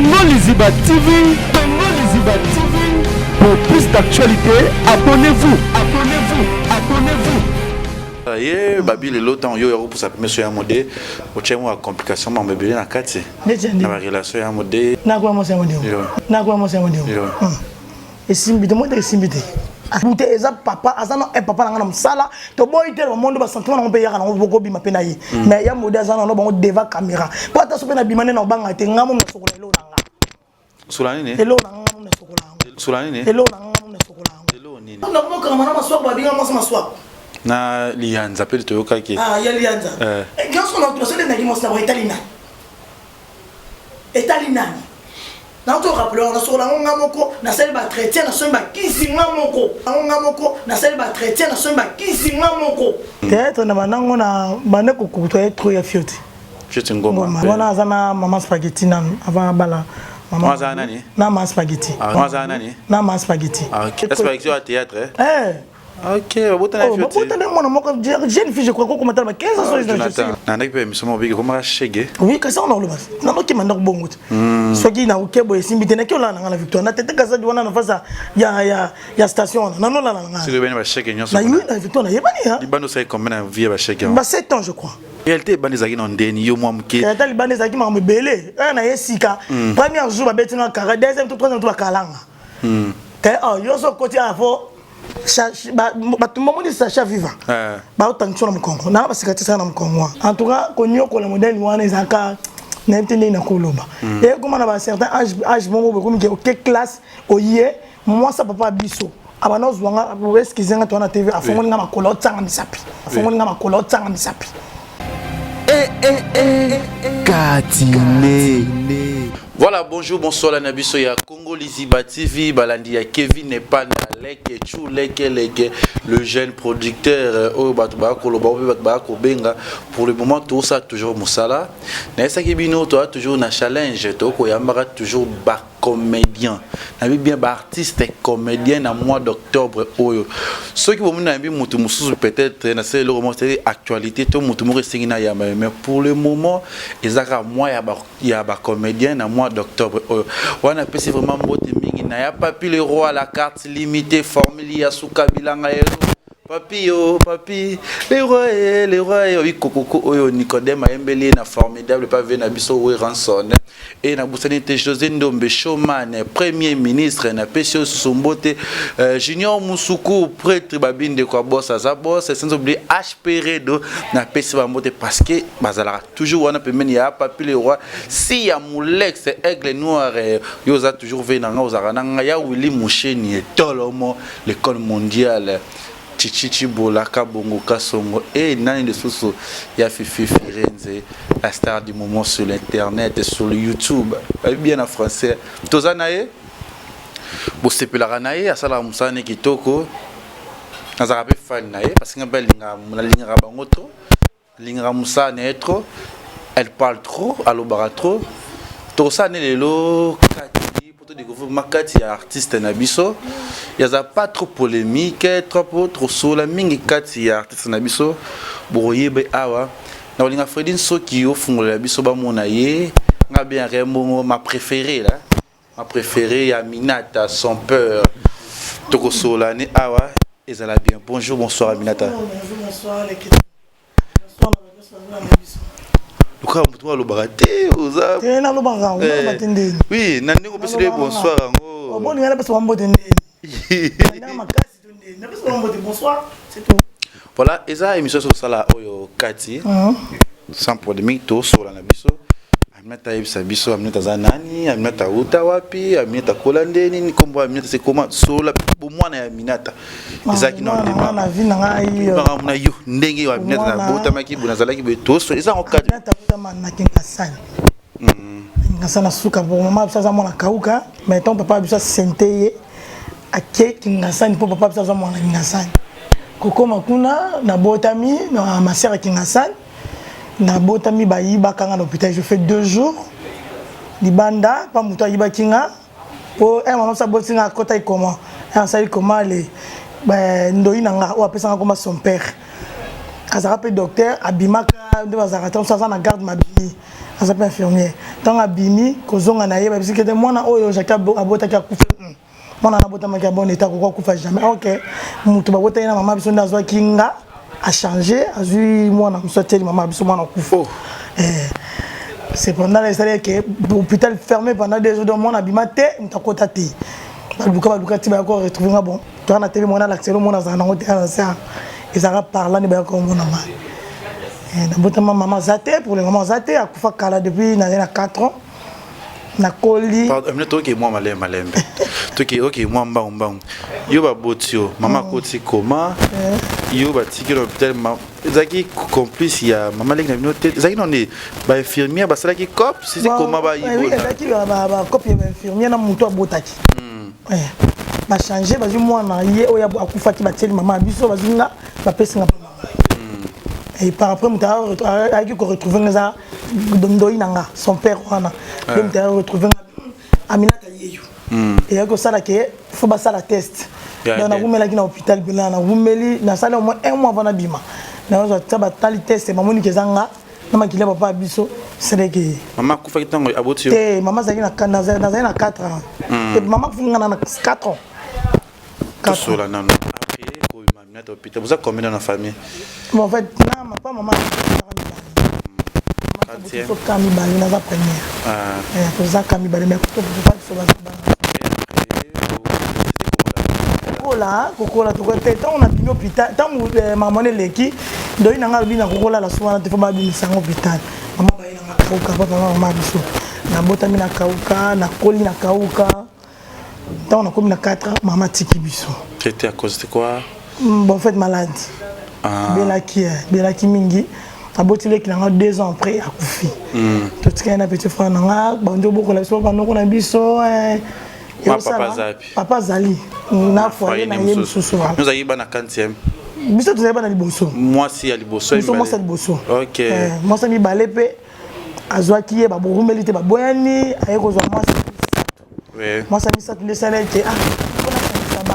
Congo Liziba TV. Congo Liziba TV. Pour plus d'actualité, abonnez-vous. Abonnez-vous. Abonnez-vous. Aye, babi le temps yo pour sa première ya modé, o tchemo a complication ma bébé na kati. Na ma relation ya modé. Na kwa mo sa modé. Na kwa mo sa modé. Et simbité mo de simbité. Bouté eza papa azana e papa na msala to boy te le monde ba sentiment na pe ya na boko bima pe na ye. Mais ya modé azana no bango devant caméra. Pour ta so pe na bimane na banga te ngamo na sokola elo na nga. Sulani ne? Elo na ngamo na sokola. Sulani ne? Elo na ngamo na sokola. Elo ni. Na mo ka mana maswa ba binga mo maswa. Na lianza pe to yoka ki. Ah ya lianza. Quand on a tout ça les nagi mo sa ba italina. Italina. Na to rappeler on a sur la ngamoko na sel ba chrétien na so ba kisi ngamoko. Ngamoko na sel ba chrétien na so ba kisi ngamoko. Peut-être na banango na bane ko ko to être ya fioti. Fioti ngoma. Wana azana mama spaghetti na avant bala. Mama azana nani? Na mama spaghetti. Mama azana nani? Na mama spaghetti. Spaghetti au théâtre. Ok, botana fioti. Botana mon jeune fille je crois qu'on m'attend 15 ans sur Jonathan. Na nek pe misomo bigi comment chege. Oui, que ça on a le bas. Na no ki manda ko bongo. So ki na ukebo esimbite na ki ola na victoire. Na tete kaza diwana na fasa ya station na no la na. Si le ben ba chege nyonso. Na yui na victoire na yebani ha. Libano sai combien vie ba chege. Ba 7 ans je crois. Réalité banezaki non ndeni yo mwa mke. Ya tali banezaki ma mbele. Na yesika. Premier jour ba betina kara, deuxième tour, troisième tour kalanga. Te yo so côté afo tout le monde dit Sacha Viva. Bah autant que sur le Congo. Na ba sikati sana mu Congo. En tout cas, konyo ko le modèle wana ezaka na ntende na koloba. Et comme on a certain âge bongo comme que classe oye, moi ça papa biso. Abana zwanga est-ce qu'ils ont na TV afongo nga makolo tsanga misapi. Afongo nga makolo tsanga misapi. Katine. Voilà, bonjour, bonsoir, la Nabiso ya Congo Liziba TV, Balandi ya Kevin Nepana, Leke, Chou, Leke, le jeune producteur, pour le moment, tout ça, toujours Moussala. Nessa Kibino, toi, toujours na challenge, toi, Koyamara, toujours bas comédien. Nabi bien artiste et comédien en mois d'octobre. Ceux qui vont me peut-être, c'est le roman, c'est actualité, tout le monde resté na yama. Mais pour le moment, ils ont moi, il y a un comédien en mois d'octobre. On a passé vraiment il n'y a pas pu le roi à la carte limitée, formule à Soukabilanga. Papi, papi, les rois, oui, Coco, Nicodème, Mbélé, na formidable, pas venir à Bisso, Ranson, et na Boussanité José Ndombe, Showman, Premier ministre, na Pessio Sumbote, Junior Moussoukou, prêtre Babine de Kwabos, Azabos, sans oublier HP Redo, na Pessio Bambote, parce que, Bazala, toujours, on a pu mener à Papi le roi, si y a Moulex, Aigle Noir, Yosa toujours venant aux Arananga, ya Willy Moucheni, et Tolomo, l'école mondiale. Chichichi Bolaka Bongo Kasongo et Nani de Soso ya Fifi Firenze, la star du moment sur l'internet et sur le YouTube. Bien en français. Tozanae, Bosepelaranae, Asala Moussane Kitoko, Nazarabe fan nae, parce que la ligne Rabangoto, ligne Ramoussa Netro, elle parle trop, alobara trop. Tosane Lelo, découvrir Makati artiste Nabiso. Il y a pas trop polémique, trop sous la mingi kati artiste Nabiso. Boyebe awa. Na olinga Fredin Soki au fond la biso ba monaye. Nga bien remo ma préférée là. Ma préférée Aminata son peur. Toko solane awa. Ezala bien. Bonjour, bonsoir Aminata. Bonsoir les Luka mtu alobaraté oza. Tena lobanga batendeni. Oui, nani ko pesi bonsoir ngo. Bon, ngala pesi wambo tendeni. Na makasi tendeni. Na pesi wambo bonsoir, c'est tout. Voilà, eza émission sur sala oyo Kati. Sans polémique to sur la biso. Aminata ibisa biso, Aminata zanani, Aminata uta wapi, Aminata kolandeni ni kombo Aminata c'est comment sur la bomwana ya Aminata. Eza ki non ndema. Na vie na ngai. Ba muna yo ndenge wa Aminata na bota maki buna zalaki be to so eza en Kati. Aminata uta na kinkasani. Ngasana suka bo mama bisa mwana kauka, mais ton papa bisa senteye ake kingasani po papa bisa mwana kingasani. Koko makuna na botami na ma sœur kingasani. Na botami bayiba kanga na hôpital, je fais 2 jours. Libanda pa muto yiba kinga. Po maman sa botinga kota ikoma. Ça comment les ndoyi nanga o apesa ngoma son père. azara docteur abimaka de bazarata ça na garde mabini azapa infirmier tant abimi kozonga na ye babisi kete mwana oyo jaka abota ka kufa mwana na bota maka bon état ko kufa jamais OK mutu babota na mama biso ndazwa kinga a changé azui mwana msoteli mama biso mwana kufa c'est pendant les salaires que l'hôpital fermé pendant des jours de mon abimate mtakota te baluka ti ba ko retrouver nga bon to na télé mona l'accès mona za na ngote na ça ils ara parlant ni ba ko mona ma na botama maman zate pour les mamans zate akufa kala depuis na 4 ans na koli pardon mais toi qui moi malembe toi qui OK moi mbang yo ba botio maman koti comment yo ba tiki l'hôpital zaki complice ya maman lek na binote zaki non ni ba infirmière ba sala ki cop c'est comment ba yibo zaki ba copie ba infirmière na muto abotaki ba changer ba moi na ye oya akufa ki ba teli maman biso ba zinga ba pesinga et par après muta aki ko retrouver nga ndoi nanga son père wana le muta retrouver Aminata yeyo et ako sala ke faut ba sala test dans vous mela ki na hôpital bila na vous meli na sala au moins 1 mois avant na bima na zo taba tali test mamoni kezanga na makile papa biso c'est que maman kufa kitango abotio maman zaki na 4 ans et maman kufa na 4 ans Kasola nano après ko Aminata hôpital vous êtes combien dans la famille en fait na papa maman so kami bali na za première pour ça kami bali mais ko pas so ba kokola to côté tant on a bien hôpital tant maman leki do ina ngal bina kokola la souvent te fa ba bi sango hôpital maman ba ina kauka papa maman biso na bota mina kauka na koli na kauka tant on a comme na 4 ans maman tiki biso c'était à cause de quoi bon fait malade belaki mingi abotile ki na 2 ans après akufi to tika na petit frère na bando boko la biso bando ko na biso papa zali na foyer na ye mususu nous ayi bana 40e biso to zaba na liboso moi si ya liboso moi ça liboso OK moi ça mi balé azwa ki ye ba borumeli te ba boyani aye ko zwa moi oui moi ça mi ça le salaire te on a ça ba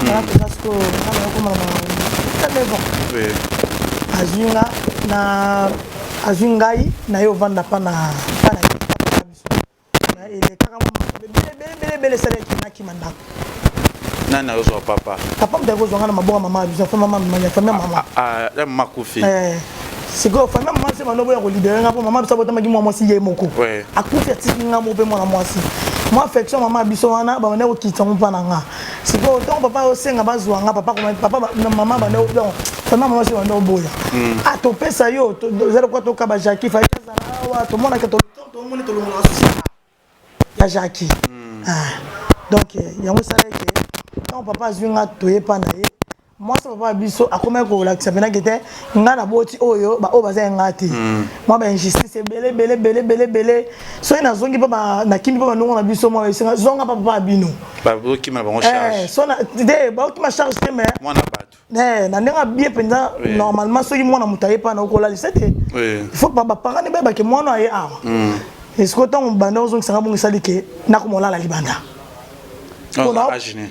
na parce que na ko ma oui azungai na yo vanda pana biso na ile kaka bele sele na kimanda nana yo zo papa mtako zo ngana mabonga mama biso fa mama la makufi c'est go fa mama se manobo ya ko libérer nga po mama biso botama ki moi si ye moko akufi atiki nga mo pe mwana mwasi moi affection mama biso wana ba ne ko kitsa mo pana nga c'est go donc papa o senga bazwa nga papa mama ba ne donc maman c'est un boya ah to pesa yo zero kwa to kaba Jackie fa kaza wa to mona ka to mona to longa ya Jackie donc yango sala ke ton papa zunga to ye pana ye moi ça papa biso akoma ko la tsapena kete nga na boti oyo ba o baza ngati moi ba injustice belé so ina zongi papa na kimi papa nongo na biso moi senga zonga papa bino ba ki ma bango charge so na de ba ki ma charge te mais moi na batu na ndenga bien penza normalement soki mwana mutaye pa na okola lisete il faut pas parents ne ba ke mwana aye a est-ce que tant banda ozongi sanga bongi salike na ko molala libanda on a agné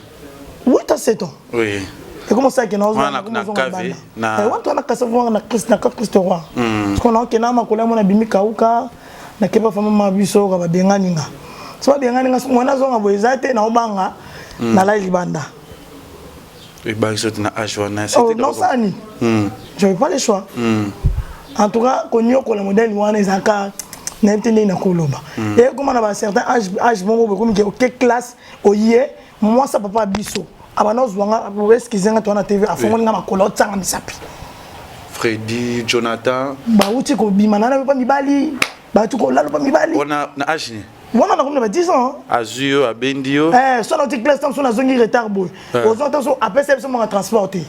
8 à 7 ans oui et comment ça que na ozongi na cave na et watu na kasavo na Christ roi parce qu'on a que na makola mona bimi kauka na kepa fama mabiso ka babengani nga so babengani nga mwana zonga boezate na obanga na la libanda. Et bah ils na ajwana c'était non ça ni j'avais pas le choix en tout cas konyo ko la modèle wana ezaka na entende na koloba et comme on a certain âge mongo comme que classe oye moi ça papa biso abana zwanga est-ce qu'ils ont na TV afongoli na makolo tsanga misapi Freddy Jonathan ba uti ko bimana na pa mibali ba tu ko lalo pa mibali on a âge ni on a comme 10 ans Azio Abendio so na ti classe temps na zongi retard boy aux autres après c'est mon transporter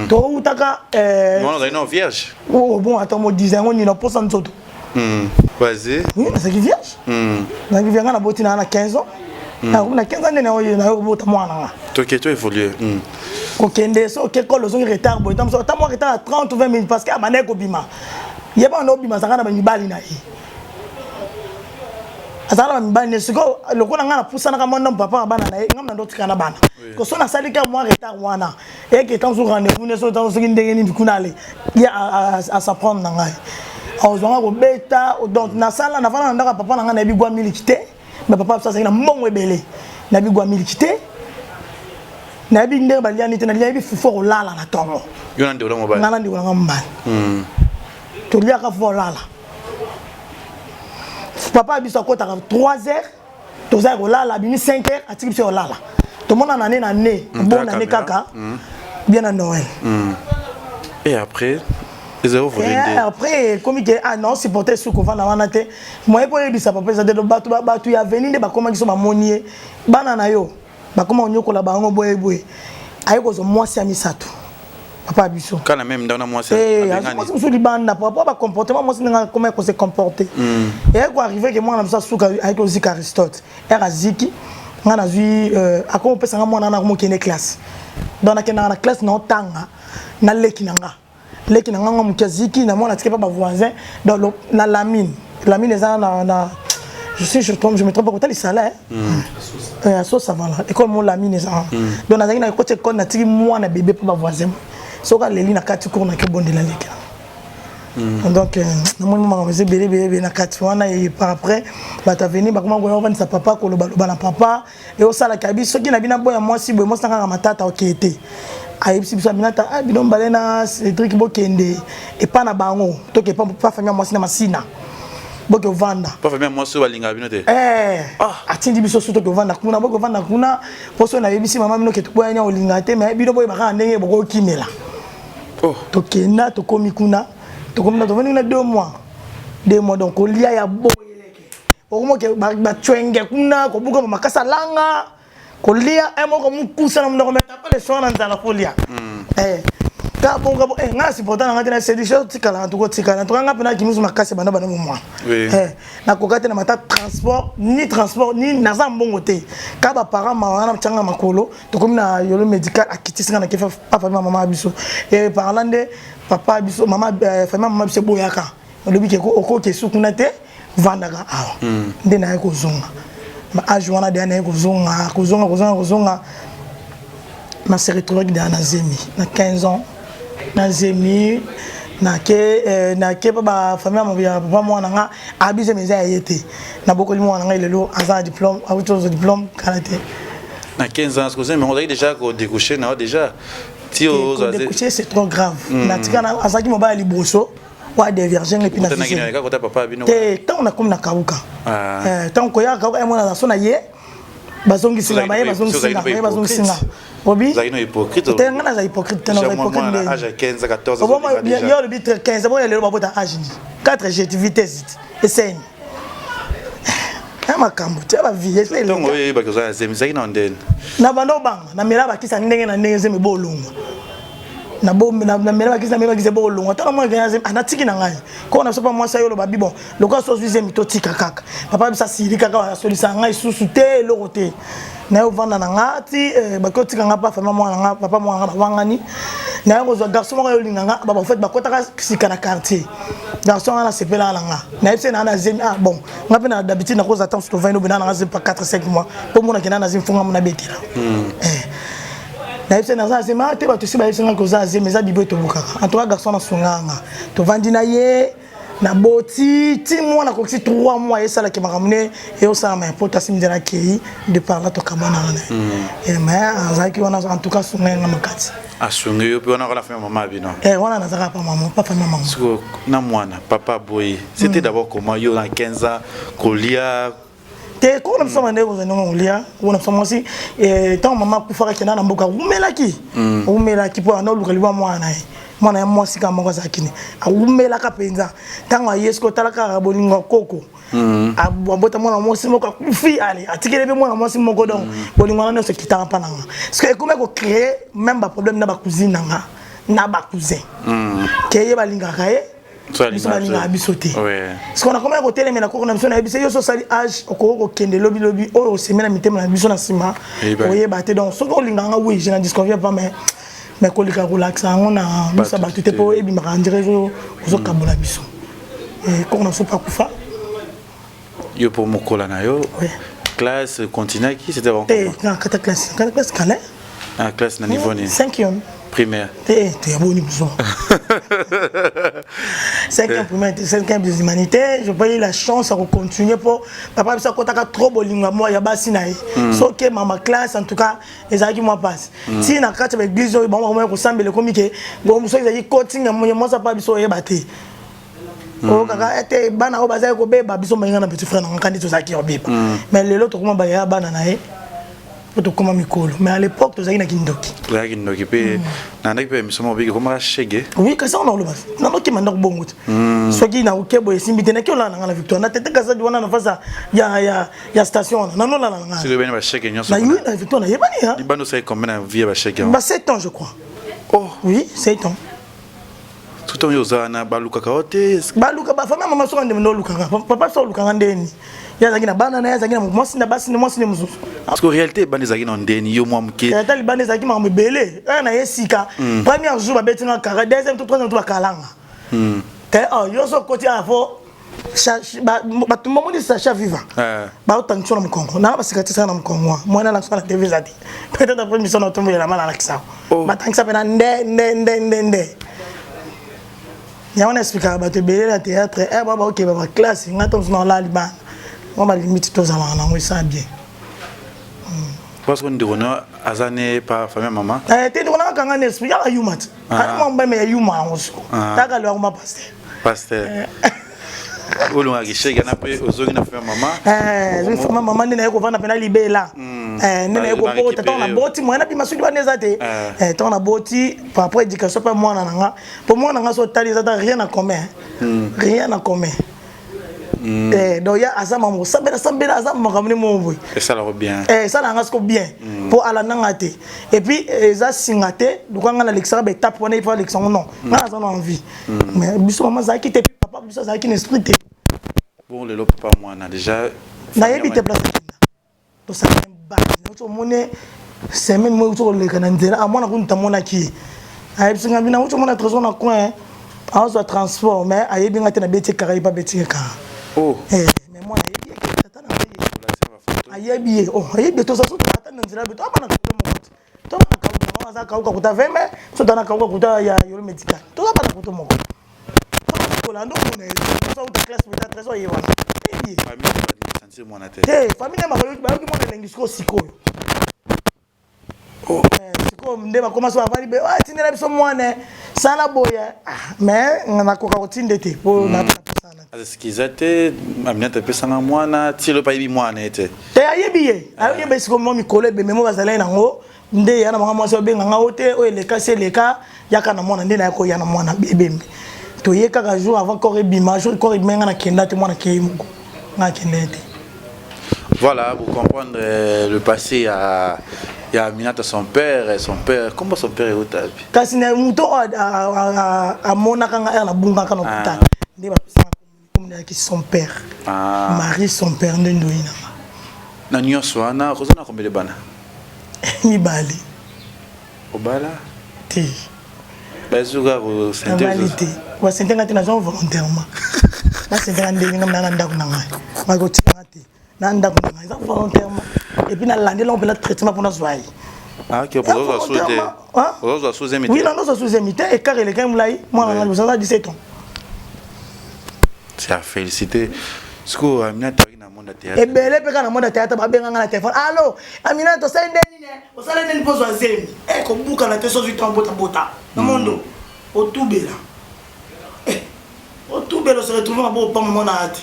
to utaka non non vierge oh bon attends mo 10 ans on ina pour ça nzoto vas-y oui mais c'est qui vierge na qui vient na boti na 15 ans na 15 ans na oyo na bota mwana nga to que tu évoluer kokende so ke ko zongi retard boy tam so tam retard à 30 ou 20 minutes parce que abane ko bima yeba no bima sanga na mibali na yi azala mbani ne siko lokona ngana pusa na kamona papa bana na ngam na ndotika na bana ko sona salika mo retard wana et que tant sur rendez-vous ne sont dans ce qui ndenge ni kuna aller il y a à s'apprendre na ngai ozonga ko beta donc na sala na fana ndaka papa na ngai na bigwa milikité mais papa ça c'est na mbongo ebele na bigwa milikité na bi ndenge baliani tena liabi fo lala na tongo yo nande ola mobile ngana ndi wala ngamba to lia ka fo lala papa biso ko ta 3h to za ko lala bi 5h atiki biso lala to mona na ne bon année kaka bien à Noël et après et après comme que ah non supporter ce qu'on va na wanate moi pour ebisa papa ça de batu ya venir de ba koma kiso ba monier bana na yo ba koma onyokola bango boye ayi ko zo mwasi amisato papa biso quand même dans moi c'est moi je suis bana papa ba comportement moi c'est comment se comporter et quoi arriver que moi na ça suka avec aussi Aristote era ziki ngana zui akoma pesa ngamo na ko kene classe donc na classe na tanga na leki nanga ngom kaziki na mona tike pas voisin donc la lamine eza na je me trompe pas les salaires à so ça va là école mon lamine eza donc na na côté école na tiki moi na bébé pas voisin so ka leli na kati cour na ke bonde la leki donc na moi ma bébé na kati wana et par après ba ta venir ba comment on va sa papa ko lo ba na papa et au sala kabi so ki na bina boya moi si boy moi sanga matata okete aïbsi biso minata bino balena Cédric Bokende et pas na bango to ke pas famille moi na masina boko vanda pas famille moi so balinga bino te atindi biso so to ko vanda kuna boko vanda kuna poso na yebisi mama bino ke to boya nya olinga te mais bino boy baka ndenge boko kimela to kena to komi kuna to komi na to veni na 2 mois donc olia ya boyeleke okomo ke ba twenge kuna ko buka makasa langa kolia moko mukusa na mndoko meta pas les soins dans la folia ka bonga nga supporter nga tena c'est des choses tikala to ko tikala to nga pena kimusu makase bana moi na kokate na mata transport ni naza mbongo te ka ba parents ma na tanga makolo to komi na yolo médical akitisanga na kefa papa mama biso et parlande papa biso mama famille mama biso boyaka lobi ke ko ke sukuna te vandaka ndena yako zonga ma ajuana de ane kozonga na se retrouver dans na zemi na 15 ans na zemi na ke ba famille ya papa moi nga abise meza yete na bokoli moi nga lelo aza diplôme a autre diplôme karaté na 15 ans mais on a déjà découché na déjà ti aux découché c'est trop grave na tikana azaki mobile liboso wa des virgins et puis na papa bino tant on a comme na kabuka tant ko ya kabuka mona na sona ye bazongi singa obi za ino hypocrite te ngana za hypocrite te na hypocrite âge 15 14 ans bon yo le bitre 15 bon le babota âge ni 4 jet vitesse essaye makambo te ba vie essaye donc oye ba koza zemisa ina ndene na bando banga na mera bakisa ndenge na ndenge zeme bolunga na bombe na mera bakisa bolunga tala mo ganya anatiki na ngai ko na sopa moi sayolo babi bon le cas so suisse mitotika kaka papa bisa siri kaka solisa ngai susu te lokote na yo vanda na ngati bakotika nga pa fama moi nga papa moi nga wangani na yo zo garçon mo yo linganga ba fait bakota sika na quartier garçon na sepela nga na yepse na zemi bon nga pe na d'habitude na cause attendre sur 20 bina na zemi pas 4 5 mois pour mo na kena na zemi funga mo na betela na yepse na za zemi te ba to si ba yepse nga cause zemi za bibo to bukaka en tout cas garçon na sunganga to vandi na ye na boti ti moi na koksi 3 mois et ça la ki makamne et au ça mais potassium de la ki de par là to kamana et mais ça qui on a en tout cas sunganga makati asunge yo pe on a la famille maman bino on a zaka pa maman papa maman siko na mwana papa boy c'était d'abord comment yo dans 15 ans kolia te ko na soma ndeko zeno ngolia ko na soma si tant maman kufaka kena na mboka umelaki po na luka liba mwana ya mwasi kama kwa zakini umela kapenza tango yesko talaka bolingo koko abota mwana mwasi moko kufi ale atikele be mwana mwasi moko donc bolingo na se kitanga pananga parce que comme ko créer même ba problème na ba cousine nanga na ba cousin keye balinga kae so balinga bisote parce qu'on a comme ko télé mais na ko na biso na biso yo so sali âge ko kende lobi o semena mitema na biso na sima oye baté donc so ko linga nga oui je n'en disconviens pas mais kolika relaxa on a musa batute po ebi makandire zo kabola biso ko na so pas kufa yo pour mokola na yo classe continue qui c'était bon na kata classe kala classe na niveau ni 5e primaire. T'es bon, cinquième primaire, cinquième des humanités. Je pas eu la chance de continuer pour papa ça quand t'as trop bolinga moi ya basinaï. Sauf que ma classe en tout cas les amis moi passe. Si na carte avec biso bon moi ko sambele komike bon so ils coaching moi ça pas biso ya baté. Oh kaka était bana ko bazai ko beba biso mainga na petit frère na kandi to zaki obiba. Mais le l'autre comment ba ya bana na e comment mikolo mais à l'époque tu as kindoki tu kindoki pe nana pe misomo bigi comment chege oui que ça on a le bas non qui m'a donc bon soit qui na okebo et simbi tena que là na la victoire na tete kaza diwana na face ya station na non là na c'est le bien ba chege nyoso na oui na victoire na yebani hein libano c'est combien de vie ba chege bah 7 ans je crois oh oui 7 ans tout temps yozana baluka kaote baluka ba fama mama so ndem no luka papa so luka ndeni ya zaki na bana na ya zaki na mwasi na basi ni mwasi ni mususu parce que réalité bande zaki na ndeni yo mwa mke ya tali bande zaki ma mbele na yesika premier jour ba betina kara deuxième tout troisième tout ba kalanga que yo so côté afo ba tout monde ça cha vivant ba otancho na mkongo na ba sikati sana na mkongo mwana na sala TV zati peut-être après mission na tombo ya la mala lakisa ba tankisa pena nde ya on explique ba te belé la théâtre baba OK ba classe ngato na la liban moi limite tous à la ça bien parce qu'on dit on a azane par famille maman tu on a quand un esprit ya yumat moi ben mais yuma onsko ta ka lo ma pasteur olo nga kishega na pe ozongi na famille maman maman ndina ko vana pena libela ndina ko po tata na boti mwana bi masudi baneza te tata na boti par rapport éducation pas mwana nanga pour mwana nanga so tali ça rien à commun rien à commun donc ya azama mo sambela azama kamne mo boy et ça la bien ça la ngasko bien pour ala nangate et puis ça singate donc on a l'extra be tape on est pas l'extra non na ça envie mais biso maman ça qui te papa biso ça qui n'esprit te bon le papa moi na déjà na yebi te place to ça ba to mone semaine mo to le kana ndela amona kunta mona ki ayi singa bina mo to mona trésor na coin en soit transport mais ayi binga te na beti karai pas beti ka oh mais moi ayi que tata na ayi oh ayi beto ça so tata na ndela beto apa na ko mo to na ka ko za ka ko kuta veme so tana ka ko kuta ya yoro medical to apa na ko mo ko la ndo mo na so ta classe beta trésor yi wana sentir mon tête famille ma ba ki mo na lengisiko sikoyo oh sikoyo ndeba commence à parler be ah tinela biso mwana sana boya mais na ko ka otinde te po na est-ce qu'ils étaient Aminata pesanga mwana tilo pa yibi mwana ete te ayebiye ayebe siko mo mikolo be memo bazala na ngo nde yana mama mwasi obenga nga ote o eleka se leka yaka na mwana nde na ko yana mwana bebembe to yeka ka jour avant corps bima jour corps menga na kenda te mwana ke muko na kendete. Voilà, vous comprendre le passé à Aminata son père et son père comment son père est au tabi kasi na muto a mona kanga na bunga kana kuta nde ba pesa comme na ki son père Marie son père ndoina na nyonso ana kozana kombele bana mibali obala ti bazuga ko senté wa senté ngati na zone volontairement ba senté ngandi ngam na ndako na ngai ba ko tingati na ndako na ngai za volontairement et puis na landé là on peut la traitement pour nos soins ok pour nous souhaiter pour nous souhaiter oui non nous souhaiter et car les gars là moi on a 17 ans c'est à féliciter ce que Aminata na monde théâtre et belé pe kana monde théâtre ba benga na téléphone allô Aminata ça ndeni ne o sala ndeni pozo azemi e ko buka na te so vitu bota na mondo o tubela o tubela se retrouver na bo pa mo na ati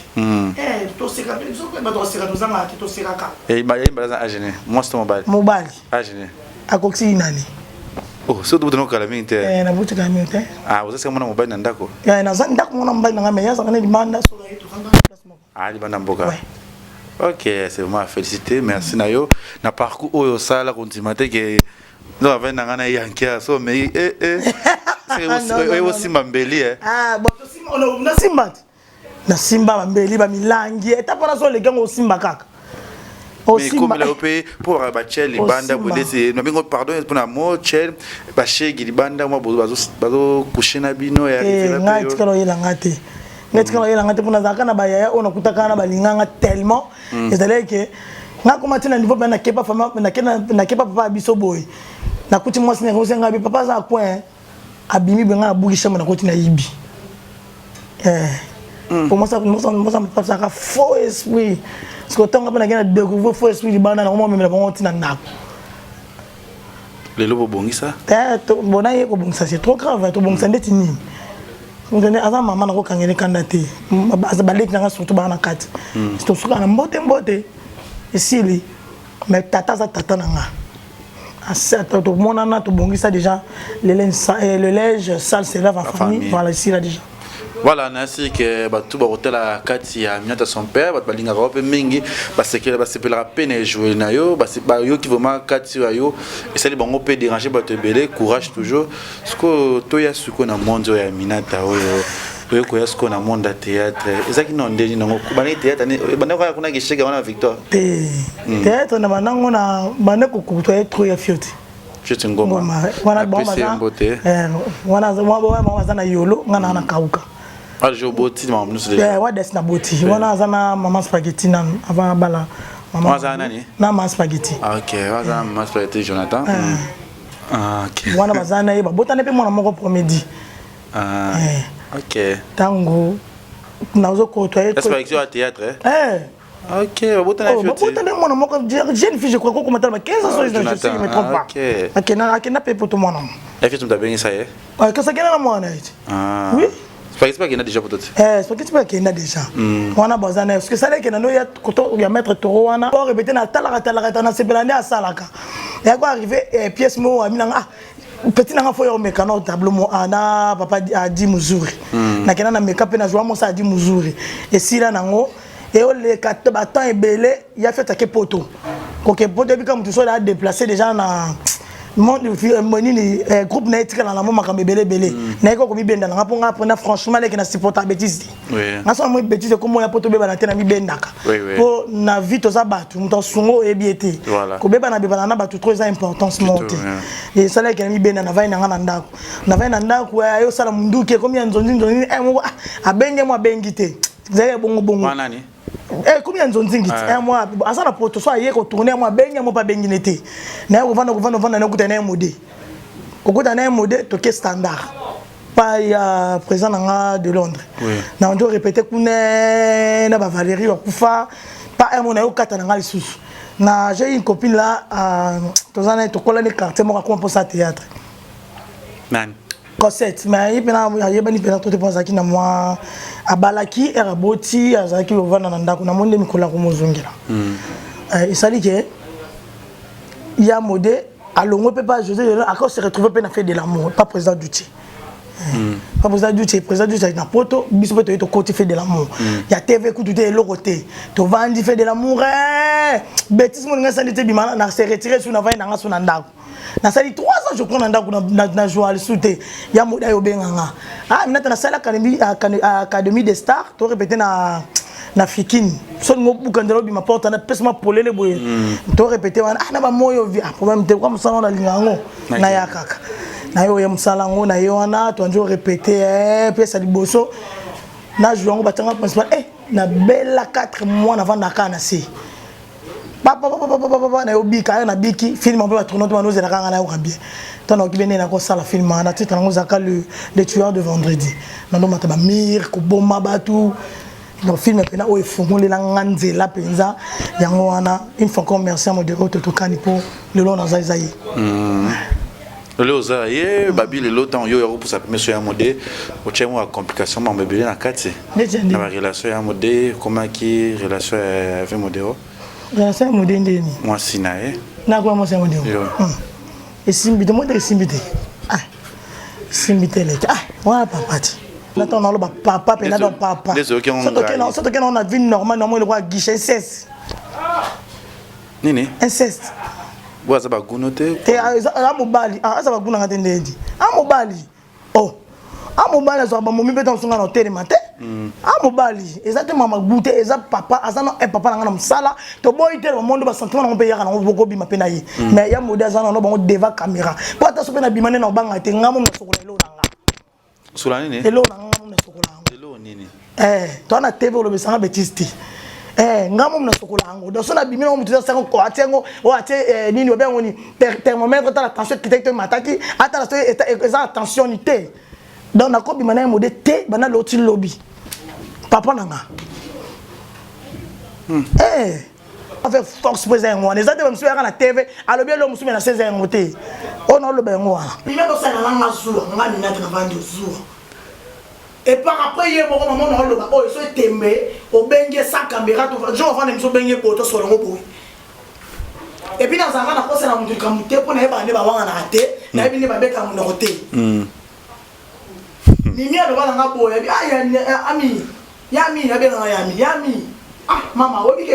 to se ka so ko ba to se ka to zanga ati to se ka et ba za agene moi c'est mobile agene akoksi nani oh so do no kala minte na buti ka minte vous êtes mona mobile na ndako ya na za ndako mona mobile na ngame ya za kana dimanda so la yetu kanga libanda mboka ok c'est vraiment félicité merci nayo na parcours oyo sala kontimate ke no ave na ngana yankia so mais c'est aussi mambeli bon to simba on na simba na simba mambeli ba milangi etapa na so le gango simba kaka mais comme la opé pour ba chel libanda bodese no bingo pardon pour na mo chel ba shegi libanda mo bazo kushina bino ya ngati kalo yela ngati ngati kalo yela ngati puna zaka na ba ya ona kutaka na balinganga tellement ezalé que nga ko matina niveau na kepa fama na kepa papa biso boy na kuti moi sine ko senga bi papa za coin abimi benga buki chama na kuti na yibi pour moi ça me passe à faux esprit parce que tant que na découvrir faux esprit bana na moi même na bon tina na le lobo bongisa to bona ye ko bongisa c'est trop grave to bongisa ndeti ni ngene aza mama na ko kangene kandate baza balek na surtout bana kati to suka na mbote esili mais tata za tata na nga asa to mona na to bongisa déjà le linge sale se lave en famille voilà ici là déjà. Voilà, nasi que tout ba hotel à kati ya miata son père, ba balinga ko pe mingi, ba sekela ba sepela peine jouer na yo, ba yo qui vraiment kati wa yo, et ça les bango peut déranger ba te belé, courage toujours. Ce que to ya suko na monde ya minata oyo ko ya suko na monde théâtre. Ezaki non ndeni ngo ba na théâtre ni ba na ko na gishega wana Victor. Théâtre na banango na bane ko ko to être ya fioti. Fioti ngoma. Wana ba wana wana zana yolo ngana na kauka. Ah, je boti maman nous c'est ouais des na boti wana zana maman spaghetti na avant bala maman zana ni na maman spaghetti OK wana maman spaghetti Jonathan OK wana bazana ba botane pe mwana moko promedi OK tango na zo ko to spaghetti au théâtre OK botane mwana moko jeune fille je crois ko commentaire 15 ans je sais me trompe pas OK na pe pour tout mwana et puis tu m'as bien ça que ça gena na mwana oui spaghetti pas qu'il y a déjà pour tout spaghetti pas qu'il y a déjà wana bazana parce que ça que na ya koto ya mettre toro wana pour répéter na talaka na sebelane a salaka ya ko arriver pièce mo amina petit na fo yo mekano tableau mo ana papa a dit muzuri na kena na make-up na joa mo sa dit muzuri et si là nango et le quatre bâtons et belé il a fait ta poto ko ke poto bi comme tu sois là déplacer déjà na monini groupe na etika na mama kambe belé na ko mi benda na ponga pona franchement les na supporter bêtise na so mo bêtise ko mo ya poto beba na tena mi bendaka po na vie to za batu muto sungo e biete ko beba na beba na batu trop importance monter et ça là que mi benda na vai na ngana ndako yo sala munduke ko mi nzonzi abenge mo abengite zaya bongo nani combien de zongiti moi asana poto so aye ko tourner moi benga mo pa benginete na ko vanda na kuta na mode kokuta na mode to ke standard pas ya présent nga de Londres na on doit répéter kuna na ba Valérie okufa pas un mona yo kata na lisusu na j'ai une copine là tozana to kola ne quartier mo ko pour ça théâtre nani Cosette mais ipena yebani pena to te pensa ki na moi abalaki eraboti azaki ovana na ndako na monde mikola ko mozongela isali ke ya mode alongo pe pas José encore se retrouver pe na fait de l'amour pas président Duti pas président Duti na poto biso pe to côté fait de l'amour ya TV ku tout est lokoté to vandi fait de l'amour bêtise mon ngasa ndite bimana na se retirer sur na vai na ngaso na ndako na sali 3 ans je crois na ndako na jouer souté ya moda yo benganga minata na sala académie des stars to répéter na Fikine so ngo bukandelo bi ma porte na pesa ma polele boye to répéter wana na ba moyo vi problème te comme ça on a lingango na ya kaka na yo ya musala ngo na yo wana to njo répéter pesa liboso na jouer ngo batanga principal na bella 4 mois avant na kana si papa na yo bika na biki film on peut pas tourner to nous na kanga na yo bien tant on kibene na ko sala film na titre ngo zaka le tueur de vendredi na ndo mata ba mir ko bomba batu donc film pena o efungole la nganzela penza yango wana une fois qu'on merci à modérer to kani pour le long dans Zaïzaï le Zaïzaï babi le longtemps yo pour sa première soeur modé au tchemo a complication ma bébé na kati na relation ya modé comment qui relation avec modéro relation modé ndeni moi sinae na kwa moi c'est modéro et simbité moi de simbité simbité le voilà papa Nathan on a papa et là papa. Surtout que on a vie normale normalement le roi guichet inceste. Nini? Inceste. Bois ça va gounoter. Te amobali, ça va gouna ngatendedi. Amobali. Oh. Amobali ça va momi beton songa na télé matin. Amobali, exactement ma goûter exact papa, azana un papa na msala, to boy tel monde ba sentiment na mpe ya na boko bima pena yi. Mais ya modèle azana no bango deva caméra. Pour ta sope na bimane na banga te ngamo na sokola lo na nga. Sola nini? Elo na ngamo na sokola. Elo nini? Toi na TV le besanga bêtiste. ngamo mna sokola ngo donc so na bimi na mutu sa ko atengo o ate nini o bengo ni thermomètre ta la tension kitete mataki ata la so eza tensionité donc na ko bima na mo de te bana loti lobby papa nanga avec force présent moi les autres monsieur à la TV alors bien l'homme soumet na 16 ans côté on a le ben moi bimi do sa na nga jour nga mina na vendre jour. Et par après, il y a un moment où il faut tomber, au bengue sa caméra, je vais faire une chose bengue pour toi sur le mot. Et puis dans un moment, on a posé la montre pour ne pas aller voir un raté, n'a pas aller avec un roté. Mimi a le voir dans la boue, il y a ami, il y a ami, il y a bien un ami. Ah, maman, oui que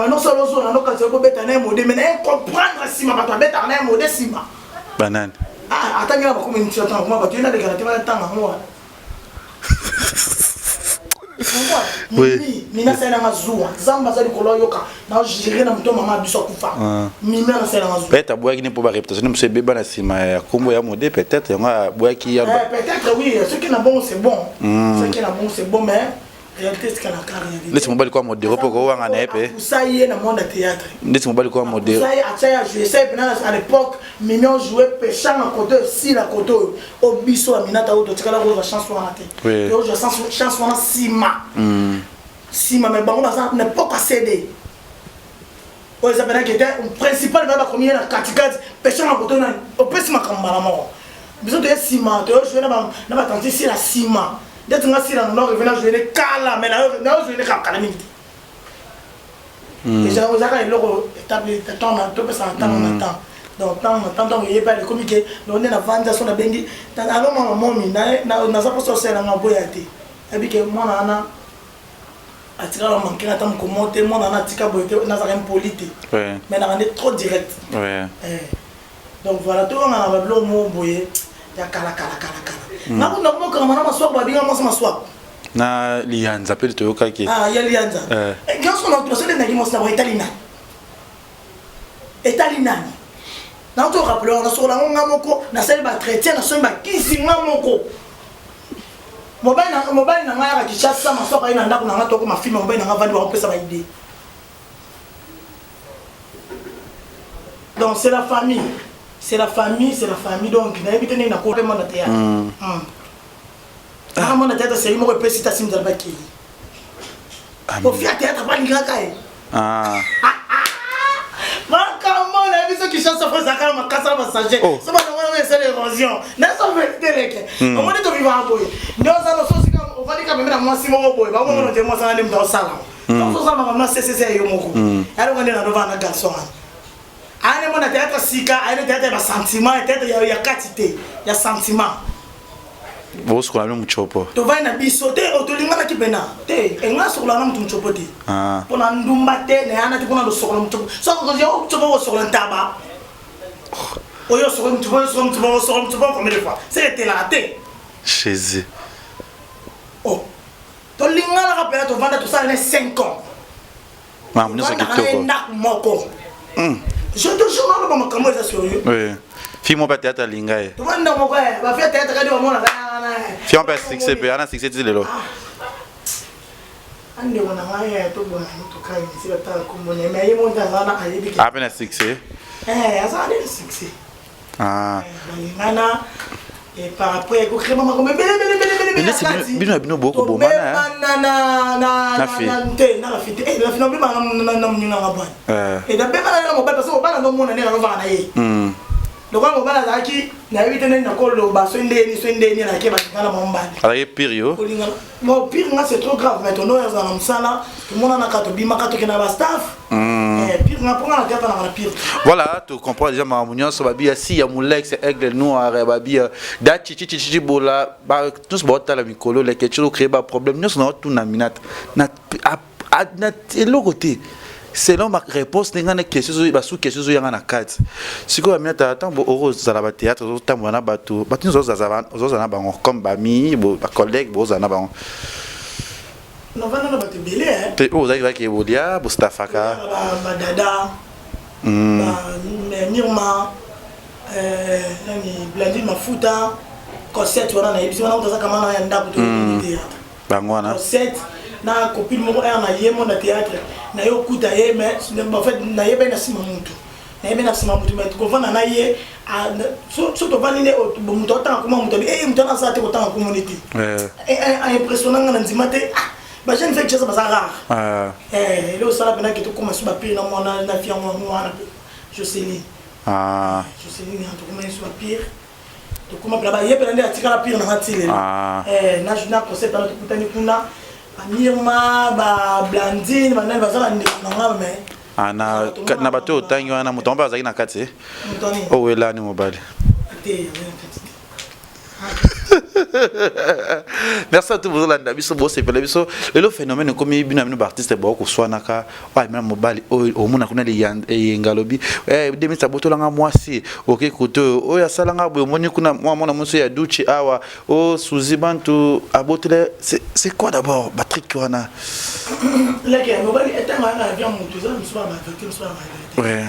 non seulement on a l'occasion de mettre un mot, mais comprendre si ma papa met un mot de ciment. Banane. Ah, attends, il y a beaucoup de choses. Moi, tu as des garanties dans le temps. Moi. Oui. Mina c'est na mazua. Zamba za likolo yoka. Na gérer na mto mama biso kufa. Mina na c'est na mazua. Peut-être boya qui n'est pas réputation, monsieur beba na sima ya kombo ya modé peut-être yanga boya qui ya. Peut-être oui, ce qui est bon c'est bon. Ce qui est bon c'est bon mais réalité c'est la carrière. Laisse mon bali kwa modé repos ko wanga na epé. Ça y est dans monde de théâtre. Laisse mon bali kwa modé. Ça y est, à jouer ça à l'époque, Mignon jouait péchant à côté si la côté au biso à Minata ou de Tikala ou la chanson à la tête. Oui. Et je sens chanson à Sima. Sima mais bon on n'a pas cédé. On les appelle qui était principal mais pas comme il y a la catégorie péchant à côté au pèsement comme maman. Besoin de Sima, tu jouer na ba tenter si la Sima. D'être nga si la non revenir jouer les kala mais là jouer les kala minute. Et j'ai osé le établir temps on peut ça temps on attend. Donc tant il y a pas de communiquer donc on est la vente sur la bengi alors maman mi na za poso c'est la boyati. Et puis que moi na atika la manquer na tam ko monter moi na atika boyate na za impolite. Mais na rendre trop direct. Donc voilà tout on a la blo mo boye ya kala. Na ko mo ko na maswa ba binga mo maswa. Na lianza pele to yoka ki. Ah ya lianza. Quand on a posé les nagis mo na italina. Italina. Na to rappelé on a sur la ngamoko na sel ba chrétien na so ba kisi ngamoko. Mobile na ngaya ki chassa maswa ka ina ndako na ngato ko mafilm mobile na ngavandi wa pesa ba idée. Donc c'est la famille. C'est la famille donc na éviter na ko vraiment na théâtre. Ah mon théâtre c'est mo repesi ta sim dalba ki. Au fiat théâtre pas linga kai. Ah. Comment la vie qui chante ça fait ça quand ma casse va s'ager. Ça va nous c'est l'érosion. N'est ça vérité leke. On m'a dit to vivre en boy. Nous ça nous aussi on va dire quand même na moi si mo boy. Ba mo no te mo ça na dem dans sala. Donc ça va vraiment c'est yo moko. Alors on est na devant na garçon. Ane mo na théâtre sika, ane théâtre ba sentiment, théâtre ya quantité, ya sentiment. Vous ce qu'on a mu chopo. To va na biso te otolinga na kipena. Te enga sokola na mutu chopo te. Ah. Pona ndumba te na ana te pona do sokola mutu. So ko yo chopo sokola ntaba. Oyo sokola mutu combien de fois. C'est la te. Jésus. Oh. To linga na kapela to vanda to ça les 5 ans. Ma munyo sa kitoko. Na moko. Je te jure na comment ça sérieux. Oui. Fille-moi pas théâtre linga. Tu vois non mon frère, va faire théâtre quand on a fille-moi pas succès, on a succès tu lelo. Ande wana ngaya to bona to kai si ta ko mone mais yemo ndazana ayibi. Ah ben succès. Asa de succès. Ah. Ngana et par après ko crema ko bele. Bino bino boko bomana. Na la fête. La fête non ba na mnyuna ngabana. Et da beba na mo ba parce que ba na no mona ne na va na ye. Donc on va là qui na éviter na kolo ba so ndeni na ke ba kana mombani. Alors pire Bon pire c'est trop grave maintenant ya za na msala tout le monde na kato bima kato ke na ba staff. Pire na pour na tata na pire. Voilà, tu comprends déjà ma munyo so babia si ya mulex aigle noir babia da chichi bola ba tous bota la mikolo le ke chiro créer ba problème nous na tout na minate na l'autre côté. Selon ma réponse, il y a des questions qui sont dans la carte. Si vous avez un temps, vous avez un théâtre, vous avez un bateau, vous avez un comme amis, vos collègues, vous avez un bateau. Nous avons un bateau belé. Vous avez un bateau, vous stafaka. Dada, Mirma, Blandine Mafuta, Cosette, on a eu besoin de ça comme un théâtre. Cosette. na copine moko na yemo na théâtre na yo kuta ye mais en fait na ye ben na sima mutu na ye ben na sima mutu mais ko vana na ye so to vanine mutu otanga kuma mutu mutu na sa te otanga community impressionnant na nzimate ba jeune fait que ça bazara le sala bena ki to commence ba pire na mona na fia mwana Jocelyne Jocelyne en tout cas sur pire to kuma bla ba ye bena ndia tikala pire na matile na juna concept na to kutani kuna Amirma ba Blandine bana bazala ndekanga mais na bato otangi wana mutomba bazaki na kati oh wela ni mobile merci à tous vous là biso bo sepele biso le phénomène comme bino bino artiste ba ko swanaka wa même mobile o mona kuna le ngalobi demi saboto langa mwasi OK koto o ya salanga bo moni kuna mwana muso ya duchi awa o suzi bantu abotele c'est quoi d'abord Patrick wana là que mobile est un avion mutu ça me soit ma victime soit ma ouais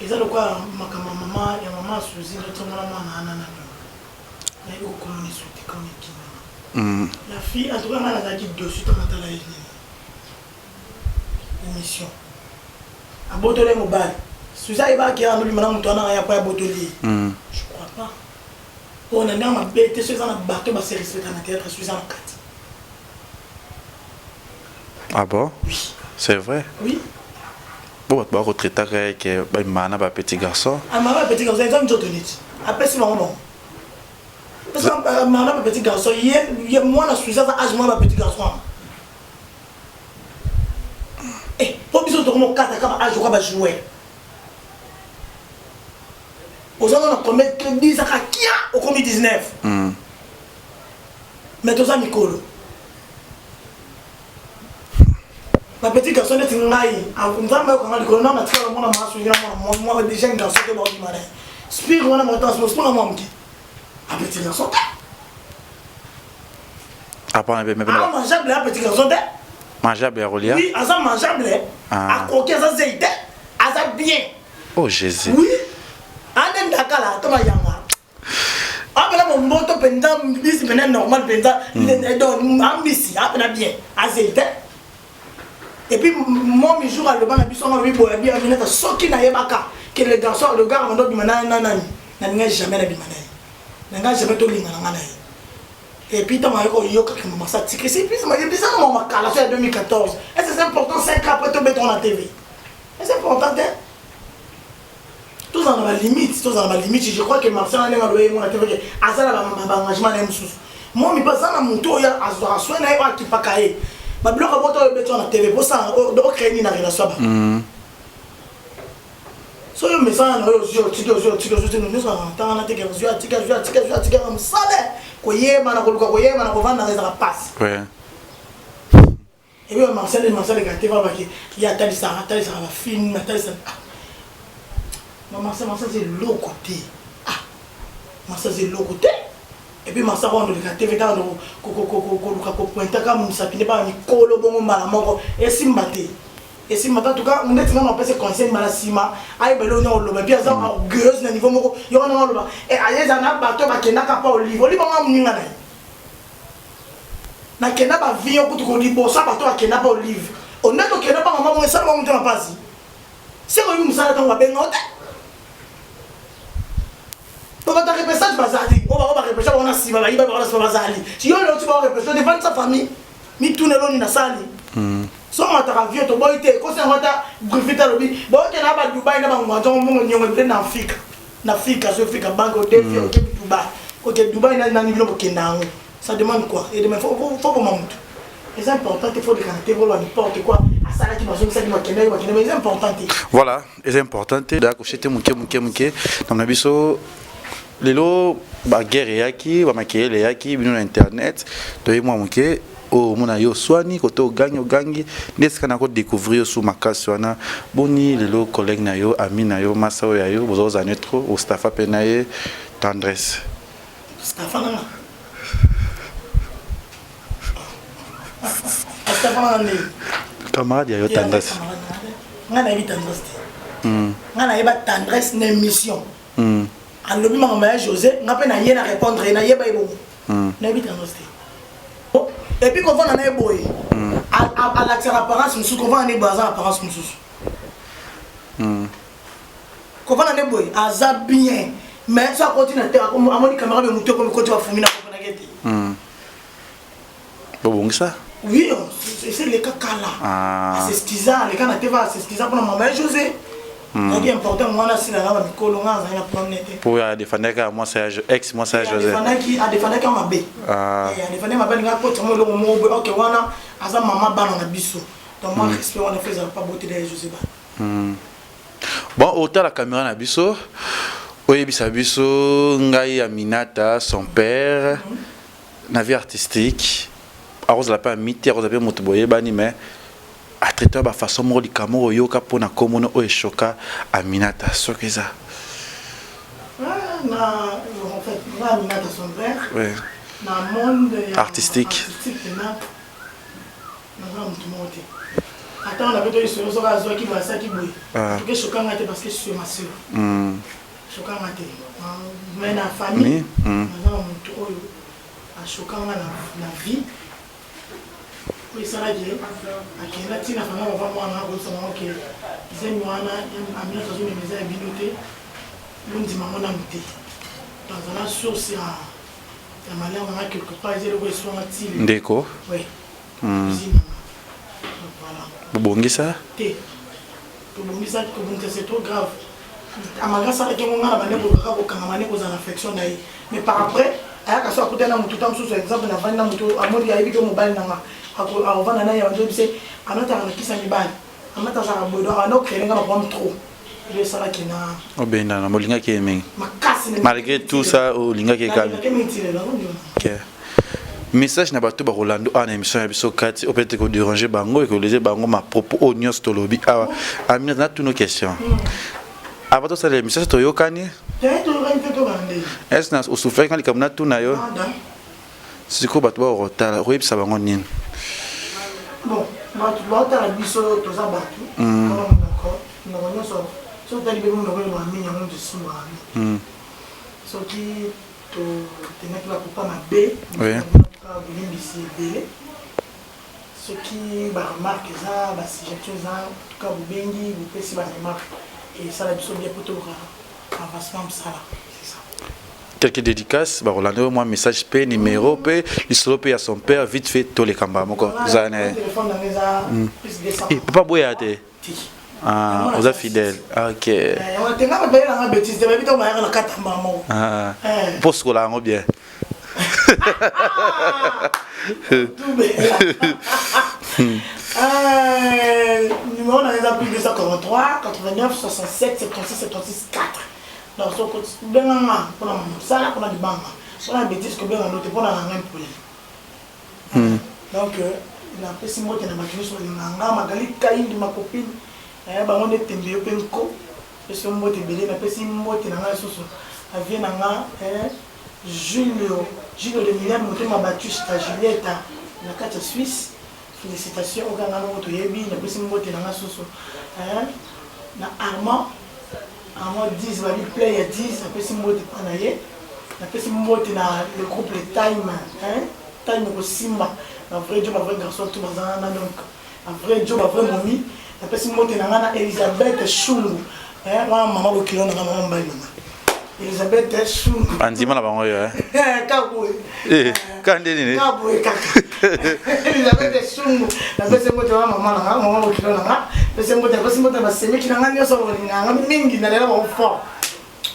et ça le quoi maman ya maman suzi le tsonga mwana la fille, en tout cas, elle a dit dessus dans la émission. À Botolé Mobile. Si ça va qui a un numéro, on a pas à Botolé. Je crois pas. On a un bête, c'est un bateau, c'est respecté dans la théâtre, c'est un 4. Ah bon? Oui. C'est vrai? Oui. Bon, tu vas retraiter avec un petit garçon. Ah, ma petit garçon, il y a un autre. Après, c'est maman. Parce que mon petit garçon, moi, je suis à l'âge de mon petit garçon. Et pour que je me fasse un jour, je vais jouer. Aux gens, on a 10 ans, on a 19. Mais tous les Nicolo. Ma petite garçon est une naïve. On va me dire que l'on a fait le monde à moi, déjà un garçon qui est mort du matin. Spire, on a monté en ce moment. Un petit garçon. Après, mangeable, un petit garçon. Mangeable, Rolia. Oui, à mangeable. À croquer, à zéité. À bien. Oh Jésus. Oui. Un dakala, Thomas Yanga. Après, mon moto pendant, bis pendant normal, pendant, ambisi, après bien. À zéité. Et puis, moi, mes jours à le banc, je suis en train de bien, ce qui n'a pas que le garçon, le gars, on doit n'a jamais la nanga jamais to linga nanga et puis tant que yo ka mama ça ticket c'est plus mais bizarre mon makala c'est 2014 et c'est important 5 ans après to mettre la TV et c'est important tous dans la limite je crois que Marcel a ngaloye mon TV azala ba engagement na mususu moi mi pas na muto ya azwa swena yo akipakae ba bloka boto mettre la TV pour ça au créer na relation ba so yo mesana yo tiko nous entend na teke yo tika am sale ko yema na koluka ko yema na ko vanda za passe ouais et bien Marcel gâté va baki ya tali ça va film tali ça Marcel c'est l'autre côté Marcel c'est l'autre côté et puis Marcel on le gâté va dans ko pointa comme ça pine pas ni kolo bongo mala moko et simbate. Et si maintenant, en tout cas, on est vraiment passé conseil Malasima, aïe, bello, non, le bien, ça, gueuse, le niveau, il y a un homme, et aïe, un bateau, qui n'a pas au livre, il va m'amener. N'a qu'un pas vie, on peut te dire, bon, ça, bateau, qui n'a pas au livre. On est au Kenya, pas un moment, ça, on ne va pas. C'est un homme, ça, on va bien noter. On va te répéter ça, Bazali. On va répéter, on a si, il va y avoir la Bazali. Si on est, tu vas répéter, devant sa famille, mi tourne l'eau, il a sali. So mataka vieux to boy te ko se ngata grifita lobi bo ke na ba Dubai na ba ngwato mo nyongo pe na Afrique so Afrique bank au défi au Dubai ko ke Dubai na ni bilo ke na ça demande quoi et demain faut pour mamutu c'est important il faut de canter pour n'importe quoi à ça là qui besoin ça qui va kena mais c'est important voilà c'est important d'accord c'était muke na biso lelo ba guerre yaki ba makele yaki bino na internet to yemo muke o mona yo swani koto gangi neska na ko découvrir sous makasi wana boni lelo collègue na yo ami na yo masa ya yo bozo za netro o stafa penaye tendresse stafa na stafa na camarade ya yo tendresse ngana yi tendresse ngana yi ba tendresse na mission alobi mama José ngape na ye na répondre na ye ba ibo na bi tendresse. Et puis quand on a un boy, à l'accès à l'apparence, nous sommes convaincu de bazar apparence nous sommes. Comment on est boy, à bien, mais ça continue à terre comme à mon caméra de moto comme côté va fumer na Copenhague. Bon ça. Oui, c'est le cas là. C'est ce qu'ils ont, les gars na TV, c'est ce qu'ils ont pour maman José. C'est important moi là si la va mikolo nga za na promener. Pour défendre que moi c'est ex moi c'est José. Défendre que mabe. Défendre mabe nga ko tamo lo mo OK wana aza maman bana na biso. Donc moi respect on ne faisait pas beauté de José ba. Bon, autant la caméra na biso, oyebisa biso ngai Aminata son père na vie artistique. Arose la pas miti, arose la moto boye bani mais a traiter ba façon mo likamo oyoka pona komono o eshoka Aminata sokeza. En fait, Aminata son père. Oui. Dans monde artistique. Attends, on avait dit sur le réseau qui va ça qui bouille. Parce que choquant parce que je suis ma soeur. Choquant mais la famille, a choquant la vie. Oui, ça l'a dit. À qui la tina fana va voir moi on a que ils aiment moi na amina dans une maison habilité. Nous dit maman na muté. Dans la source ya malheur on a quelque part ils le soin utile. Déco. Oui. Bongisa? Bongisa c'est trop grave. Amaga ça que mon gars bande pour ka kamane ko za affection na mais par après aya ka so akuta na mutu tam so exemple na vana mutu amodi ya bito mobile na nga ako avana na ya ndo bise anota na kisa mibali amata za bodo ano kelenga na pom trop il ça là qui na obenda na molinga ki emengi malgré tout ça olinga ki ka OK. Message na bato ba Rolando en émission ya biso kati o peut-être ko déranger bango et que les bango ma propos onions to lobby amina na toutes nos questions. Avant ça l'émission to yokani? Est-ce que au souffrir quand les kamna tout na yo? C'est quoi bato ba retard oui ça bango nini? Bon, bato ba ta biso to za bato. D'accord. Non non so tali be mo no ko ma minya mo de sima. So qui to tenait la coupa ma B. Oui. Ce qui remarque ça, si j'ai chose en tout cas vous bengi, vous pouvez si remarque et ça la biso bien pour tout avancement ça là, c'est ça. Quelques dédicaces, bah Rolando moi message P numéro P, l'histoire P à son père vite fait tous les combats moko. Ça né. Téléphone dans les a plus de ça. Et papa boyate. Ah, vous êtes fidèle. OK. On tenga ba bela na bêtise, ba bito ba na katamba mo. Ah. Poste ko la ngo bien. Numéro dans les applis 243 89 67 76 76 4. Donc so ko benga pour la ça là pour la banga. Pour la bêtise que benga note pour la même pour. Donc la pesi mote na makini so nganga magali kaindi ma copine. Ba on est tembe yo penko. Pesi mote belé na pesi mote na nga soso. Avie na nga Julio de Milan m'a battu à Juliette la carte Suisse. Félicitations au gars de Yebi, na pesi mbote na soso. Na Armand 10 va lui play à 10, na pesi mbote panaye. Na pesi mbote na le groupe le Time, Time ko Simba. Un vrai job, un vrai garçon tout bazana donc. Un vrai job, un vrai mommy. Na pesi mbote na Elisabeth Chungu. Maman ko kilo na maman mbaye. Elisabeth Chungu. Andima la bango yo Kaboué. Kande nini? Kaboué kaka. Elisabeth Chungu. Na pesi mbote wa maman ko kilo na. Pesi mbote ba semi ki na nyoso nga mingi na lela ba fort.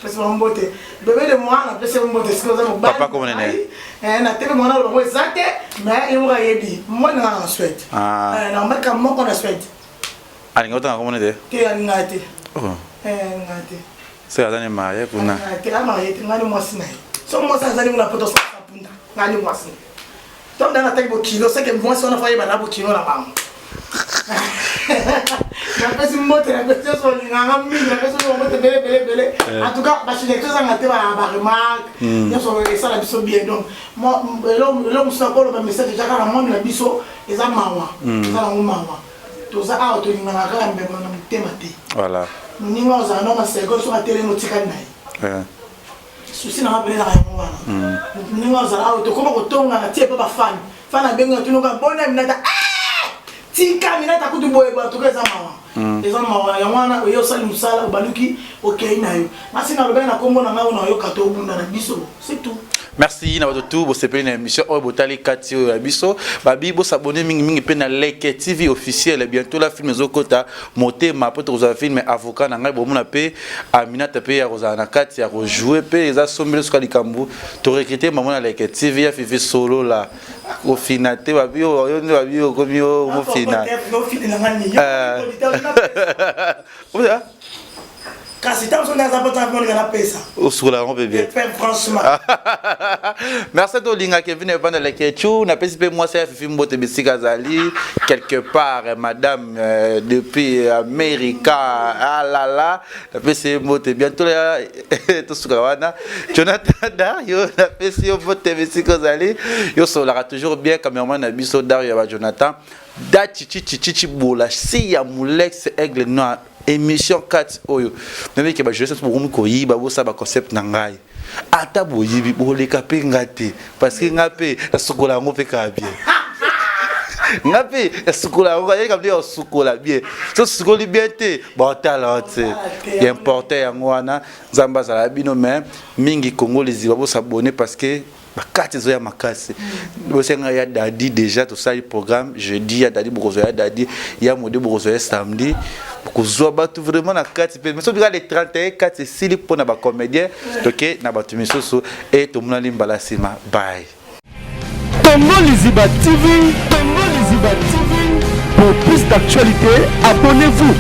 Pesi mbote. Bébé de moi na pesi mbote siko za mo ba. Papa comment nene? Na tele mona lo mo exacte, mais il m'a yebi. Moi na na souhaite. Na mbaka mo ko na souhaite. Ali ngota comment nene? Ke ngate. Oh. Ngate. C'est à marié pour na. Ke la marié ngani mo sinai. So mo sa zali na poto sa punda. Ngani mo sinai. Donc dans la taille de kilo, c'est que moi si on a fait un kilo là-bas. La personne monte, la personne sur les rangs, la personne monte belé. En tout cas, parce que les choses ont été à remarque, ils sont ça la biso bien. Donc moi, l'homme soit encore le message déjà quand moi la biso, ils ont mawa, ils ont mawa. Tout ça a été dans la grande thématique. Voilà. Nous n'y avons pas un second sur la télé nautique. Souci n'a pas la réponse. Nous avons un auto comme auto on a tiré pas fan. Fan a bien tu nous as bonne minata. tika mina ta kutu boye ba toka za mawa eza mawa ya mwana oyo sali musala obaluki okay na yo masi na lobena kombo na ngao na yo kato bunda na biso c'est tout. Merci na tout bo sepeli na émission o botali kati ya biso babi bo s'abonner mingi pe na Like TV officiel bientôt la film ezokota motema po to za film avocat na ngai bo mona pe Aminata pe ya rozana kati ya rejouer pe eza sombele suka likambu to recruter maman na Like TV ya fifi solo la au final te babi o babi o komi o mo final Kasi tam son dans un peu de la pesa. Au sur la on peut bien. Franchement. Merci de Linga Kevin et Van Lekechu. N'a pas si moi c'est Fifi Mbote Bessikazali quelque part madame depuis America ah là là. N'a pas si Mbote bientôt là tout ce qu'on Jonathan Dario n'a pas si Mbote Bessikazali. Yo solara toujours bien cameraman na biso Dario ya Jonathan. Da chichi bola si ya Mulex aigle noir. Émission 4 oyo même que je sais pour ko yiba bo ça ba concept na ngai ata bo yibi bo le kapé ngate parce que ngapé sukola ngo pe ka bien ngapé sukola ngo ya kabli sukola bien so sukoli bien te ba talent c'est important ya ngwana zamba za bino même mingi congolais ba bo s'abonner parce que bakati zoya makasi bosenga ya dadi déjà tout ça le programme jeudi ya dadi bokozo ya dadi ya mode bokozo ya samedi bokozo batu vraiment na kati mais so bika les 31 4 sili pona ba comédien donc na batu misoso et to mona limbala sima bye Tongo Liziba TV pour plus d'actualité abonnez-vous